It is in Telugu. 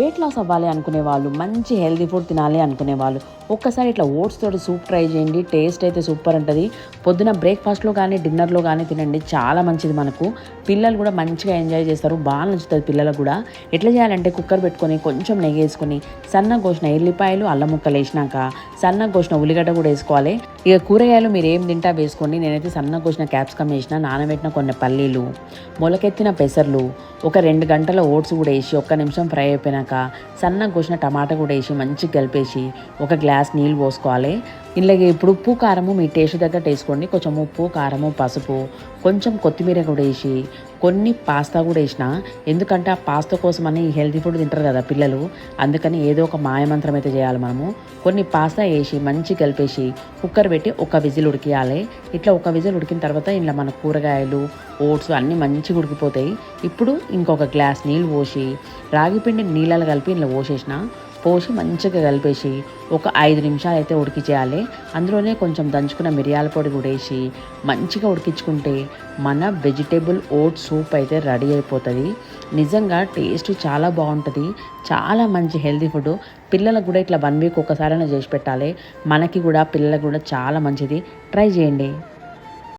వెయిట్ లాస్ అవ్వాలి అనుకునే వాళ్ళు, మంచి హెల్తీ ఫుడ్ తినాలి అనుకునే వాళ్ళు ఒక్కసారి ఇట్లా ఓట్స్ తోటి సూప్ ట్రై చేయండి. టేస్ట్ అయితే సూపర్ ఉంటుంది. పొద్దున బ్రేక్ఫాస్ట్లో కానీ డిన్నర్లో కానీ తినండి, చాలా మంచిది మనకు. పిల్లలు కూడా మంచిగా ఎంజాయ్ చేస్తారు, బాగా నచ్చుతుంది పిల్లలకు కూడా. ఎట్లా చేయాలంటే కుక్కర్ పెట్టుకొని కొంచెం నెయ్యి వేసుకొని సన్నగా కోసిన ఎల్లిపాయలు, అల్లం ముక్కలు వేసినాక సన్నగా కోసిన ఉల్లిగడ్డ కూడా వేసుకోవాలి. ఇక కూరగాయలు మీరు ఏం తింటా వేసుకోండి. నేనైతే సన్నగా కోసిన క్యాప్సికమ్ వేసిన, నానబెట్టిన కొన్ని పల్లీలు, మొలకెత్తిన పెసర్లు, ఒక 2 గంటల ఓట్స్ కూడా వేసి ఒక్క నిమిషం ఫ్రై అయిపోయినాక సన్నగా కోసిన టమాటా కూడా వేసి మంచిగా కలిపేసి ఒక గ్లాస్ నీళ్ళు పోసుకోవాలి. ఇలాగే ఇప్పుడు ఉప్పు కారము మీ టేస్ట్ తగ్గట్టు వేసుకోండి. కొంచెం ఉప్పు, కారము, పసుపు, కొంచెం కొత్తిమీర కూడా వేసి కొన్ని పాస్తా కూడా వేసిన. ఎందుకంటే ఆ పాస్తా కోసమని హెల్తీ ఫుడ్ తింటారు కదా పిల్లలు, అందుకని ఏదో ఒక మాయమంత్రం అయితే చేయాలి మనము. కొన్ని పాస్తా వేసి మంచి కలిపేసి కుక్కర్ పెట్టి ఒక విజిల్ ఉడికియాలి. ఇట్లా ఒక విజిల్ ఉడికిన తర్వాత ఇలా మన కూరగాయలు, ఓట్స్ అన్నీ మంచిగా ఉడికిపోతాయి. ఇప్పుడు ఇంకొక గ్లాస్ నీళ్ళు పోసి రాగి పిండి నీళ్ళలో కలిపి ఇలా పోసి మంచిగా కలిపేసి ఒక 5 నిమిషాలు అయితే ఉడికించేయాలి. అందులోనే కొంచెం దంచుకున్న మిరియాల పొడి కూడా వేసి మంచిగా ఉడికించుకుంటే మన వెజిటేబుల్ ఓట్స్ సూప్ అయితే రెడీ అయిపోతుంది. నిజంగా టేస్ట్ చాలా బాగుంటుంది, చాలా మంచి హెల్తీ ఫుడ్. పిల్లలకు కూడా ఇట్లా 1 వీక్ ఒకసారైనా చేసి పెట్టాలి. మనకి కూడా పిల్లలకు కూడా చాలా మంచిది. ట్రై చేయండి.